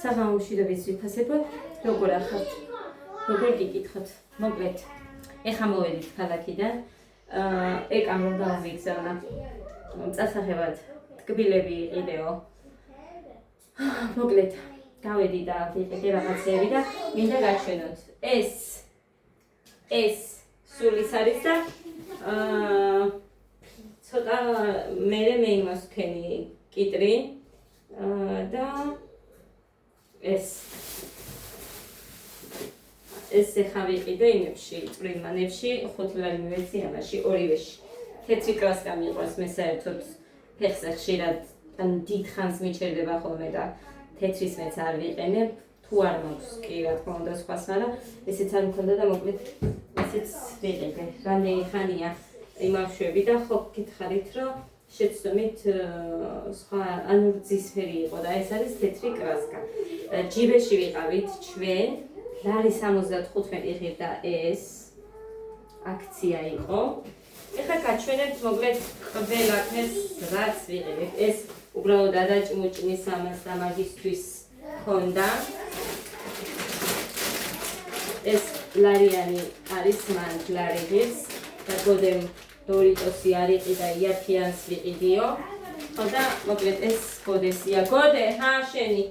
საღამოში და ვიზიფასებ, როგორ ახავთ, როგორ გიკითხოთ, მოკლედ. ეხლა მოვედით ქალაქიდან, ეკამ რომ დავმიგზავნა. წასაღებად ტკბილები იყიდეო. მოკლედ, გავედი და ვიყიდე რაღაცეები და მინდა გაჩვენოთ. ეს სულ ის არის და ცოტა მერე მეიმასქენი კიტრი და ეს ეხა ვიყიდე იმებში, წვრილმანებში, 5 ლარი მივეცი ამაში, ორივეში. თეთრი კრასკა მიყვარს მე საერთოდ ფეხზე ხშირად ან დიდ ხანს მიჩერდება ხოლმე და თეთრის მეც არ ვიყენებ, თუ არ მაქვს კი რა თქმა უნდა სხვას, მაგრამ ესეც არ მქონდა და მოკლედ ესეც ვიყიდე. რამდენი ხანია იმავშვები და ხო გითხარით რომ შეცდომით სხვა ანუ რძისფერი იყო და ეს არის თეთრი კრასკა. ჯიბეში ვიყავით ჩვენ, ლარი 75 იღებდა ეს აქცია იყო. ეხლა გაჩვენებთ მოკლედ ყველაფერს რაც ვიყიდეთ. ეს უბრალოდ ადაჭმუჭნის ამას და მაგისთვის ჰქონდა. ეს ლარიანი არის მან ლარი ღირს და გოდემ დორიტოსი არ იყიდა იაფიანს ვიყიდიო. ხო და მოკლედ ეს გოდესია. გოდე, ჰა შენი.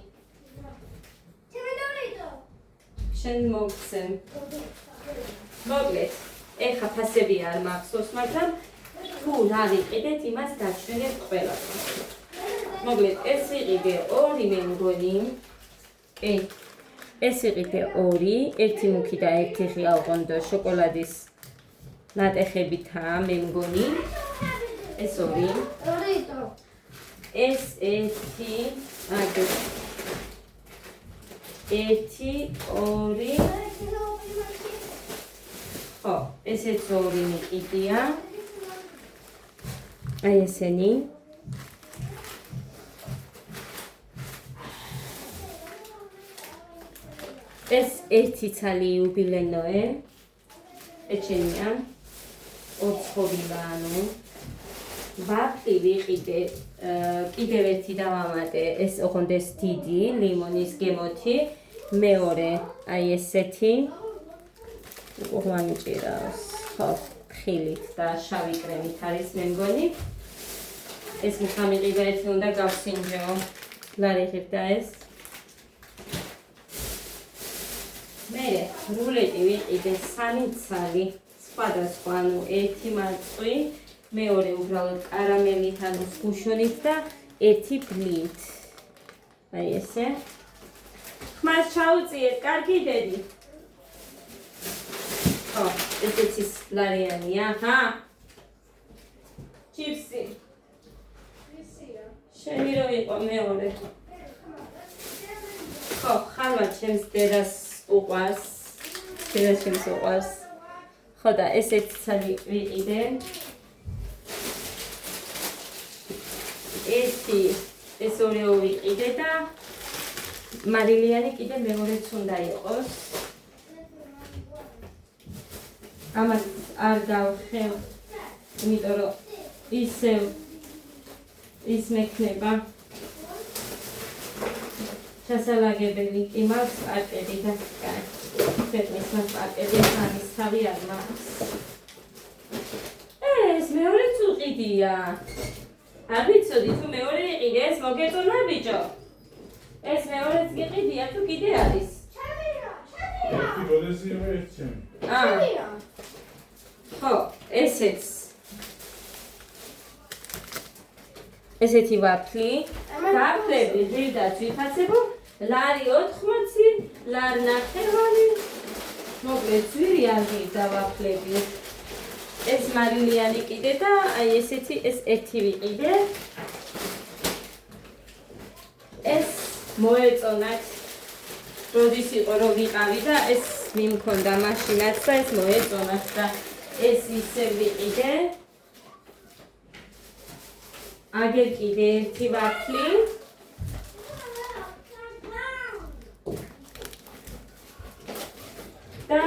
შენ მოგცემ. მოკლედ, ეხა ფასები არ მახსოვს, მაგრამ თუ რა ვიყიდეთ, იმას გაჩვენებთ ყველაფერს. მოკლედ, ეს ვიყიდე 2 მე მგონი. კი. ეს ვიყიდე 2, ერთი მუქი და ერთი ღია ოღონდ შოკოლადის ნატეხებითაა მე მგონი. ეს 2. ეს 1, აგე 1, 2. ხო, ესეც 2 მიყიდია. აი ესენი. ეს 1 ცალი იუბილენოე. ეჩენია. ოცხობილანო. ვაფლი ვიყიდე, კიდევ ერთი დავამატე, ეს ოღონდ ეს დიდი ლიმონის გემოთი, მეორე აი ესეთი უღმანიჭირავს, ხო, ხილით და შავი კრემით არის მე მგონი. ეს მიხამიყიდა ერთი უნდა გავსინჯეო, ლარი ღირდა ეს. მერე რულეტი ვიყიდე 3 ცალი, სხვადასხვა, ანუ 1 მარწყვი, მეორე უბრალოდ კარამელით ანუ გუშონით და 1 ბლით. აი ესე. ხმას ჩაუწიეთ, კარგი დედი. ხო, ესეც ის ლარიანია, ჰა? ჩიფსი. შენი რო იყო მეორე. ხო, ხალვა ჩემს დედას უყვარს. დედა ჩემს უყვარს. ხო და ესეც ცალი ვიყიდე. ეს 2 ვიყიდე და მარილიანი კიდე მეორეც უნდა იყოს. ამას არ გავხევ, იმიტომ რომ ისევ ის მექნება. ჩასალაგებელი კი მაქვს პაკეტი და ფეტნის მას პაკეტი ამის თავი არ მაქვს. ეს მეორეც უყიდია. არ ვიცოდი თუ მეორე იყიდე, ეს მოგეწონა ბიჭო. ეს მეორეც გიყიდია თუ კიდე არის? ჩემია. ხო, ესეც. ესეთი ვაფლი. ვაფლები ღირდაც ვიხაცებო. ლარი 80, ლარი 9. მოკლედ ძვირი არ ღირდა ვაფლები. ეს მარილიანი კიდე და აი ესეთი ეს 1 ვიყიდე. ეს მოეწონათ. როდის იყო რომ ვიყავი და ეს მიმქონდა მაშინაც და ეს მოეწონათ და ეს ისე ვიყიდე. აგერ კიდე 1 ვაფლი. და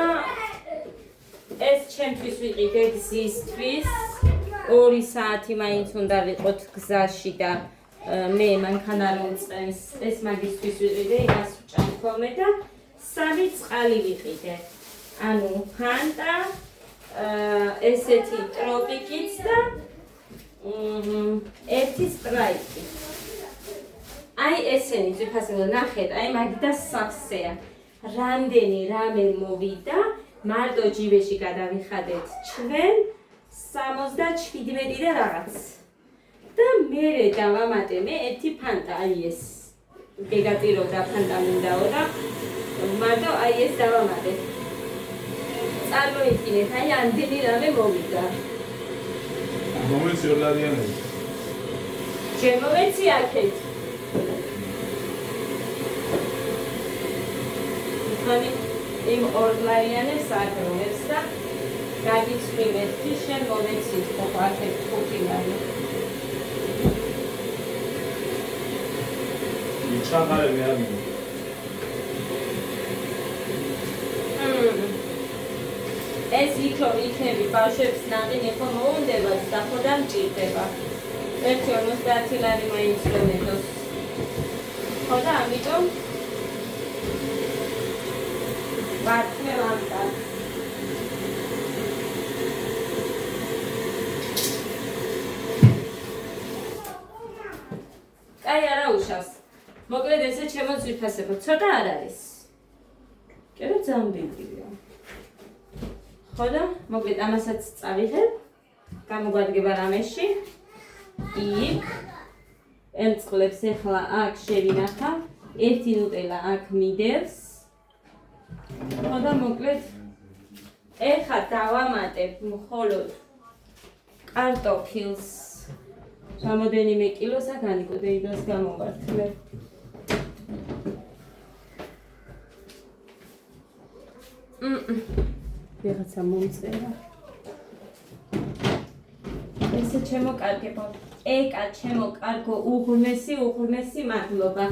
ეს ჩემთვის ვიყიდე გზისთვის 2 საათი მაინც უნდა ვიყოთ გზაში და მე მანქანა რომ წენს ეს მაგისთვის ვიყიდე იმას ვჭამ ხოლმე და 3 წყალი ვიყიდე ანუ ფანტა ესეთი ტროპიკიც და ერთი სპრაიტი აი ესენი ძვირფასებო ნახეთ აი მაგდა სავსეა რამდენი რამე მოვიდა მარტო ჯიბეში გადავიხადეთ ჩვენ 77 და რაღაც და მე დავამატე მე ერთი ფანტა აი ეს გეგატირობდა ფანტა მინდაო და მარტო აი ეს დავამატე წარმოიდგინეთ აი ამდენი რამე მოვიდა მომეცი ორლარიანები შემოვეცი აქეთ ხანი იმ ორლარიანებს აღრონებს და გაგიცვრივეთ კი შენ მომეცით ხო აქეთ 5 ლარი ჩაღარები არის ეს იქო იქნები ბავშვებს ნაყინი ხო მოუნდებათ და ხო დამჭირდება 1.50 ლარი მაინც რომ ეთოს ხო და ამიტომ ვარქმევ ამტან კაი არა უშავს მოკლედ ესე ჩემო ძვირფასებო ცოტა არ არის კერო ძალიან ბედია ხო და მოკლედ ამასაც წავიღებ გამოგვადგება რამეში იქ ემწყლებს ახლა აქ შევინახა ერთი ნუტელა აქ მიდევს ხო და მოკლედ ეხლა დავამატებ მხოლოდ კარტოფილს რამოდენიმე კილოს აქ ანიკოდე იდას გამოვართლებ ვიღაცა მომწერა ესე ჩემო კარგებო ეკა ჩემო კარგო უღრმესი მადლობა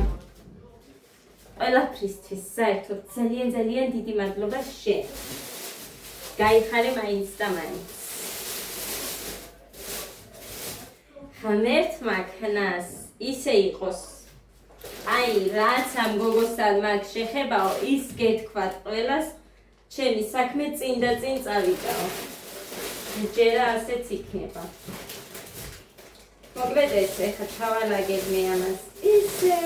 ყველაფრისთვის საერთოდ ძალიან დიდი მადლობა შენ გაიხარე მაინც და მაინც ხამერთ მაქნას ისე იყოს აი რაც ამ გოგოსთან მაგ შეხებაო ის გეთქვათ ყველას ჩემი საქმე წინ და წინ წავიდაო ჯერა ასეც იქნება მოკლედ ესე ხა ჩავალაგებ მე ამას ისე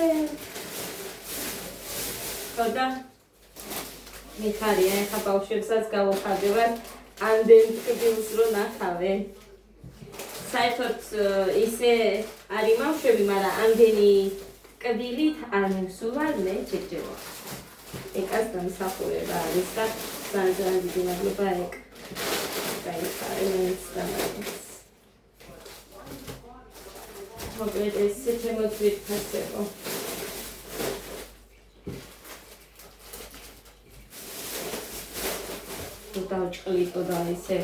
ხოდა მიხარია ეხა ბავშვებსაც გავუხარდებათ ამდენ ტკბილს რო ნახავე საერთოდ ისე არ იმავშვები მაგრამ ამდენი ტკბილით არ მივსულა მე ჯერჯერობით ეკას დამსახურება არის და ძალიან დიდი მადლობა ეკ გაიხარე მეც და მაინც მოკლედ ესე ჩემო ძვირფასებო დავჭყლიტო და ისე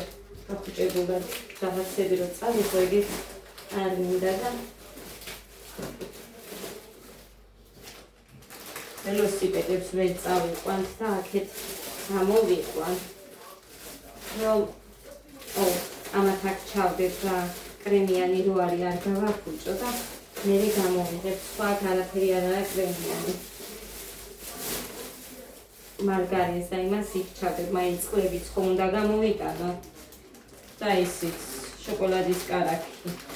ახუჭებულად რაღაცები რო წავიღო ეგეც არ მინდა და ველოსიპედებს ვერ წავიყვანთ და აქეთ გამოვიყვან რომ ამათ აქ ჩავდეთ რა კრემიანი რო არის არ გავაფუჭო და მე გამოვიღებ სხვა არაფერი არ არის კრემიანი მარგარინს და იმას იქ ჩავდებ მაინც წყლებიც ხომ უნდა გამოვიტანო და ისიც შოკოლადის კარაქი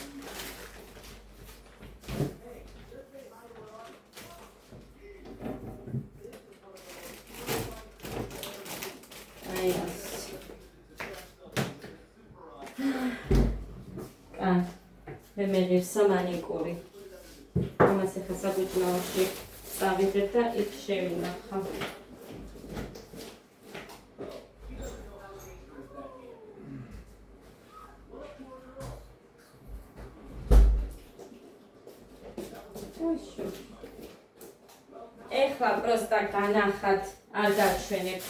მე ღირსა მანიკური ამას ახლა საკუჭმაოში წავიღებ და იქ შევინახავ ეხლა პროსტა განახად არ დავჩვენებ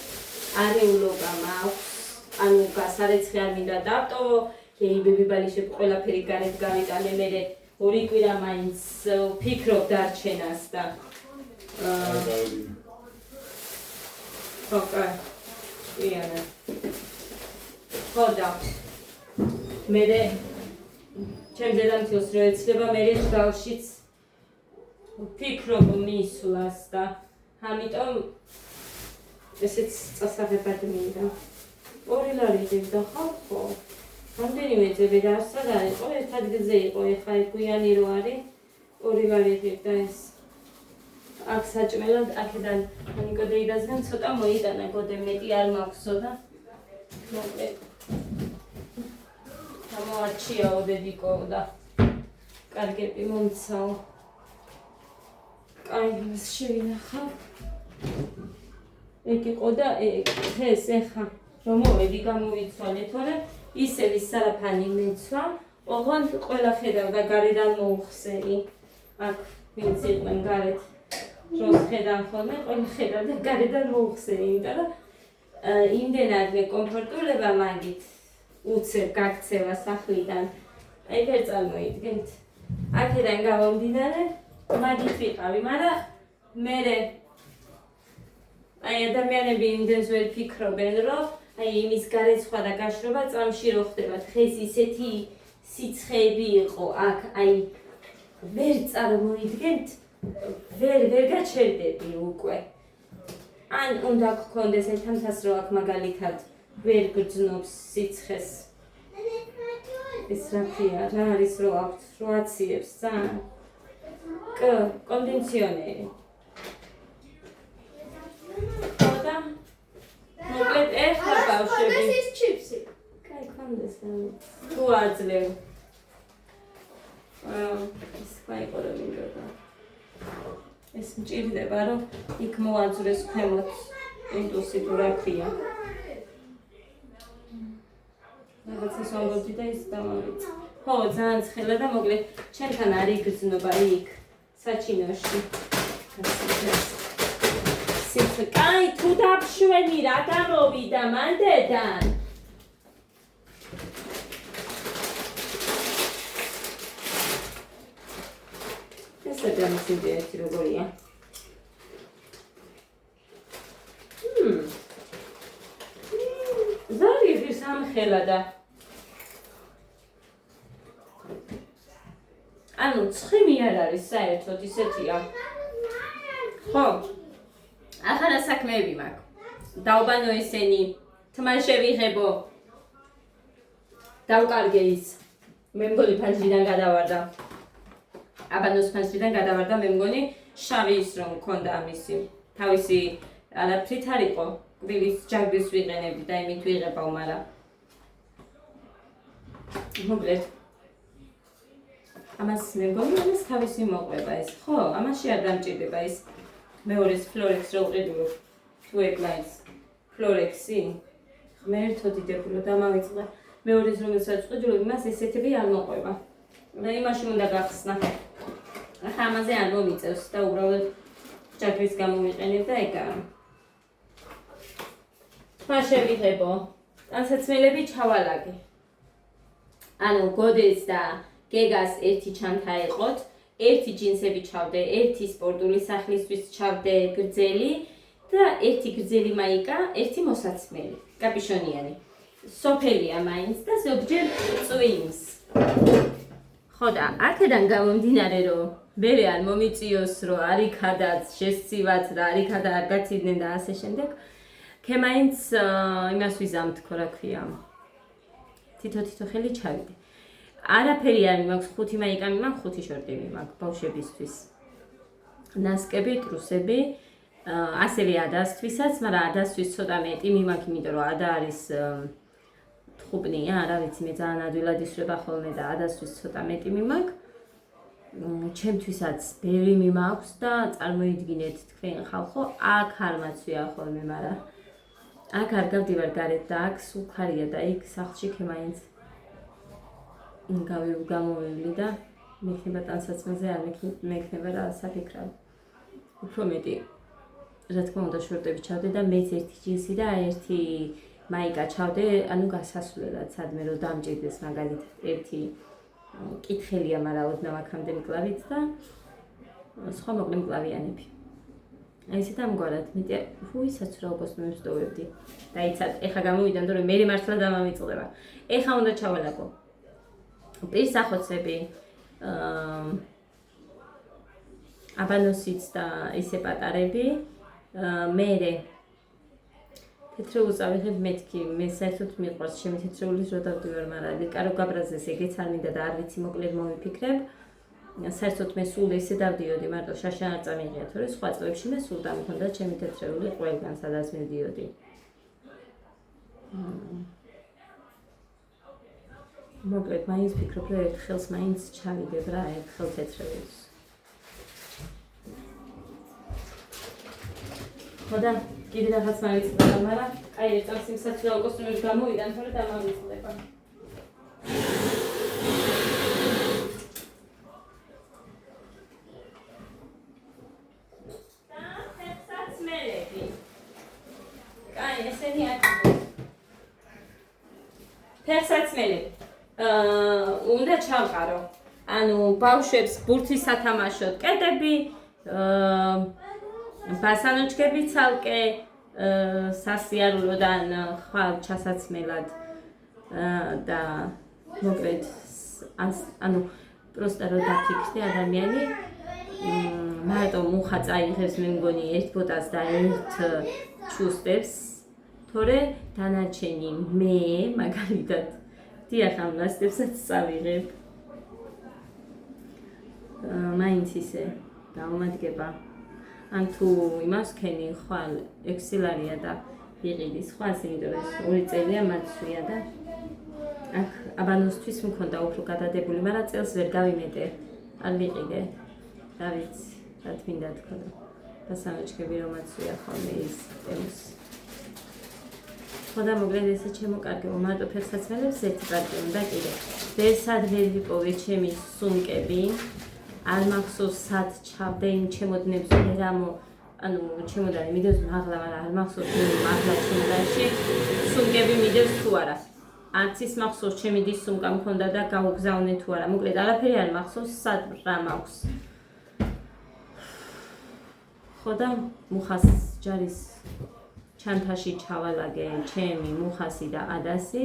არეულობა მაქვს ანუ გასარეცხი არ მინდა დავტოვო ბები ბალიშები ყველაფერი გარეთ გავიტანე მე 2 კვირა მაინც ფიქრობ დარჩენას და ოკეი იანა ხოდა მე ჩემ დედამთილს რო ეცლება მე ჯგალშიც ვფიქრობ მისვლას და ამიტომ ესეც წასაღებად მინდა. 2 ლარი დებდა ხო? რამდენიმე ძები და არსად არის, ყო ერთ ადგილზე იყო, ეხლა გვიანი რო არის 2 ლარი დებდა ეს. აქ საჭმელად აქედან ნიკოდეიდასგან ცოტა მოიტანა, გოდე მეტი არ მაქვსო და მოკლედ გამოარჩიაო დედიკო და კარგები მომცაო. კაი, შევინახავ. ეგ იყო და ეს ეხა რომ მოვედი გამოვიცვალე, თორე ისევ სარაფანი მეცვა, ოღონდ ყველა ხედავდა გარედან მოუხსენი. აქ ვინც იყვნენ გარეთ დროს ხედავ ხოლმე, ყველა ხედავდა გარედან მოუხსენი, იმიტომ რომ იმდენად მეკომფორტულება მაგით უცებ გაქცევა სახლიდან. აი ვერ წარმოიდგენთ. აქედან გამომდინარე, მაგით ვიყავი, მაგრამ მერე აი ადამიანები იმდენს ვერ ფიქრობენ, რომ აი იმის გარეცხვა და გაშრობა წამში რო ხდება. დღეს ისეთი სიცხეები იყო აქ, აი ვერ წარმოიდგენთ, ვერ გაჩერდები უკვე. ან უნდა გქონდეს ერთამთას რო აქ მაგალითად ვერ გრძნობს სიცხეს. ეს რაფია, რა არის რო აქვს, რო აციებს ძალიან. კონდიციონერი. მოკლედ ეხლა ბავშვები. ეს ჩიპსი. კაი, კონდეს თუ აძლევ. ეს ყაიყო რომ მინდოდა. ეს მჭირდება რომ იქ მოაძვრეს ქვემოთ ინდუსი თუ რა ქვია. რაღაცას ვამბობდი და ის დავამეწ. ხო, ძალიან ცხელა და მოკლედ ჩემთან არ იგრძნობა იქ საჩინოში. კაი, თუ დაბშვენი რა გამოვიდა მანდედან? ეს ადამიანი ერთი როგორია? ზარი ის ამხელა და ანუ ცხიმი არ არის საერთოდ ისეთია. ხო? ახლა საქმეები მაქვს. დავბანო ესენი, თმა შევიღებო. დავკარგე ის. მე მგონი ფანჯრიდან გადავარდა. აბანოს ფანჯრიდან გადავარდა, მე მგონი შავი ის რომ მქონდა ამისი. თავისი არაფრით არ იყო. კბილის ჯაგრის ვიყენებდი და იმით ვიღებავ, მაგრამ მოკლედ ამას მე მგონი ამას თავისი მოყვება ეს. ხო, ამაში არ დამჭირდება ის მეორეს ფლორექს რო ვყიდულობ. თუ ეგ ფლორექსი ღმერთო დიდებულო დამავიწყდა. მეორეს რომელსაც ვყიდულობ, იმას ესეთები არ მოყვება. და იმაში უნდა გახსნა. ახლა ამაზე არ მომიწევს და უბრალოდ ჯაგრის გამოვიყენებ და ეგაა. თვა შევიღებო. ტანსაცმელები ჩავალაგე. ანუ გოდეს და გეგას ერთი ჩანთა ეყოთ. ერთი ჯინსები ჩავდე, ერთი სპორტული სახლისთვის ჩავდე გრძელი და ერთი გრძელი მაიკა, ერთი მოსაცმელი, კაპიშონიანი. სოფელია მაინც და ზოგჯერ წვიმს. ხო და აქედან გამომდინარე რომ მერე არ მომიწიოს რომ არიქადაც შესცივად და არიქადა არ გაციდნენ და ასე შემდეგ, ქემაინც იმას ვიზამთქო რა ქვია. თითო ხელი ჩავიდე. არაფერი არ მიმაქვს, 5 მაიკა მიმაქვს, 5 შორტი მიმაქვს ბავშვებისთვის. ნასკები, ტრუსები, ასევე ადასთვისაც, მაგრამ ადასთვის ცოტა მეტი მიმაქვს, იმიტომ რომ ადა არის თხუბნია, არა ვიცი, მე ძალიან ადვილად ისვრება ხოლმე და ადასთვის ცოტა მეტი მიმაქვს. ჩემთვისაც ბევრი მიმაქვს და წარმოიდგინეთ თქვენ ხალხო, აქ არ მაცვია ხოლმე, მაგრამ აქ არ გავდივარ გარეთ და აქ სულქარია და იქ სახლში ქემაინც გამოვივლი და მექნება ტანსაცმელზე არ მექნება რა საფიქრავ. უფრო მეტი რა თქმა უნდა შორტები ჩავდე და მეც ერთი ჯინსი და ერთი მაიკა ჩავდე, ანუ გასასვლელად სადმე რომ დამჭირდეს მაგალითად ერთი კითხელია, მაგრამ ოდნავ აქამდე მკლავით და სხვა მოკლე მკლავიანები. აი ესეთ ამგვარად, მეტი ვისაც რა უკოსტუმებს ტოვებდი. დაიცად, ეხა გამოვიდა, რომ მე მართლა დამავიწყდება. ეხა უნდა ჩავალაგო. პირსახოცები აბანოსიც და ისე პატარები. მერე თეთრეულს ავიღებ მეთქი, მე საერთოდ მიყვარს ჩემი თეთრეულის რო დავდივარ, მაგრამ ლიკარო გაბრაზდეს ეგეც არ მინდა და არ ვიცი მოკლედ მოვიფიქრებ. საერთოდ მე სულ ისე დავდიოდი, მარტო შაშა არ წამიღია, თორე სხვა წლებში მე სულ დამქონდა ჩემი თეთრეული ყველგან, სადაც მივდიოდი. მოკლედ მაინც ვფიქრობ, რომ ერთ ხელს მაინც ჩავიდებ რა, ერთ ხელ თეთრეულს. ხოდა კიდე რაღაც მაგიცდა, მაგრამ აი ერთ წამს იმ საცილო კოსტუმებს გამოვიდან, თორე დამავიწყდება. ფეხსაცმელები. უნდა ჩავყარო. ანუ ბავშვებს ბურთის სათამაშოდ კედები, ბასანოჩკები ცალკე, სასიარულოდან ხვალ ჩასაცმელად და მოკლედ ანუ პროსტა რო დაფიქრდე ადამიანი მარტო მუხა წაიღებს მე მგონი ერთ ბოტას და ერთ ჩუსტებს თორე დანარჩენი მე მაგალითად დიახ ამ ლასტებსაც წავიღებ მაინც ისე დაუმადგება ან თუ იმას ქენი ხვალ ექსილარია და ვიყიდი სხვას იმიტომ რომ 2 წელია მაცვია და აქ აბანოსთვის მქონდა უფრო გადადებული მაგრამ წელს ვერ გავიმეტე არ ვიყიდე რა ვიცი რა თქმა უნდა დასამეჩქები რომ მაცვია ხოლმე ის ტემს ხოდა მოკლედ ესე შემოკარგებო მარტო ფეხსაცმელებს ერთი პარტი უნდა კიდე ვერსად ვერ ვიპოვე ჩემი სუმკები არ მახსოვს სად ჩავდე იმ ჩემოდნებს ვერამო ანუ ჩემოდანი მიდევს მაღლა მაგრამ არ მახსოვს მაღლა ჩემოდანში სუმკები მიდევს თუ არა არც ის მახსოვს ჩემი დის სუმკა მქონდა და გავუგზავნე თუ არა მოკლედ არაფერი არ მახსოვს სად რა მაქვს ხოდა მუხას ჯარის ჩანთაში ჩავალაგე ჩემი მუხასი და ადასი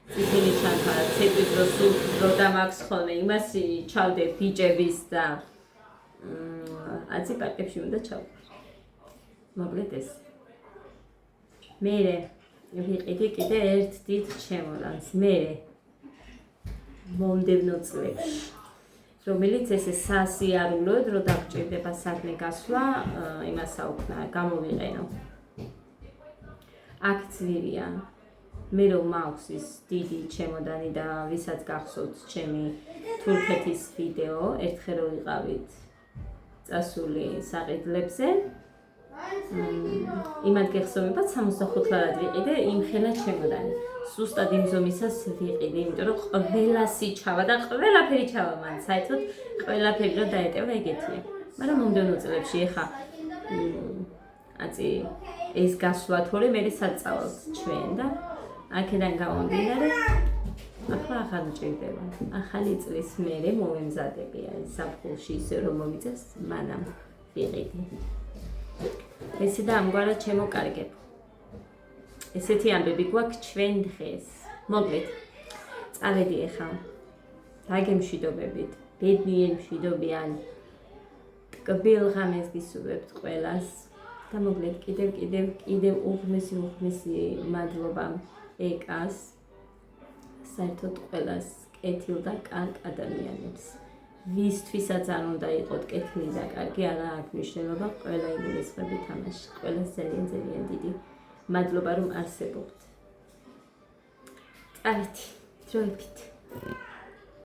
წითელი ჩანთა ცეკვის დროს რო დამაქვს ხოლმე იმას ჩავდე ბიჭების და აცი პარკებში უნდა ჩავდე მოკლედ ეს მერე ვიყიდი კიდე ერთ დიდ ჩემოდანს მერე მომდევნო წლებში რომელიც ესე სასიარულოდ რო დაგჭირდება საქმე გასვლა იმას აუქნა გამოვიყენო აქ ძვირია მე რომ მაქვს ის დიდი ჩემოდანი და ვისაც გახსოვთ ჩემი თურქეთის ვიდეო ერთხელ რო ვიყავით წასული საყიდლებზე იმად გეხსოვებათ 65 ლარად ვიყიდე იმ ხელა ჩემოდანი სუსტად იმ ზომისას ვიყიდე იმიტომ რომ ყველასი ჩავა და ყველაფერი ჩავა მან საერთოდ ყველაფერი რო დაეტევა ეგეთია მაგრამ მომდევნო წლებში ეხა აცი ეს გასვლა თორე მე საწავალთ ჩვენ და აქედან გამომდინარე ახლა ახალ ჭირდება ახალი წლის მერე მომემზადები აი საფხულში ისე რომ მომიწევს მანამ ვიყიდი ესე და ამგვარად შემოკარგებ ესეთი ამბები გვაქვს ჩვენ დღეს მოკლედ წავედი ახლა დაგემშვიდობებით ბედნიერ მშვიდობიან კბილ ღამეს გისურვებთ ყველას და მოკლედ კიდევ უღმესი მადლობა ეკას საერთოდ ყველას კეთილ და კარგ ადამიანებს ვისთვისაც არ უნდა იყოთ კეთილი და კარგი არა აქვს მნიშვნელობა ყველა იგულისხმებით თამაში ყველას ძალიან დიდი მადლობა რომ არსებობთ წავედი დროებით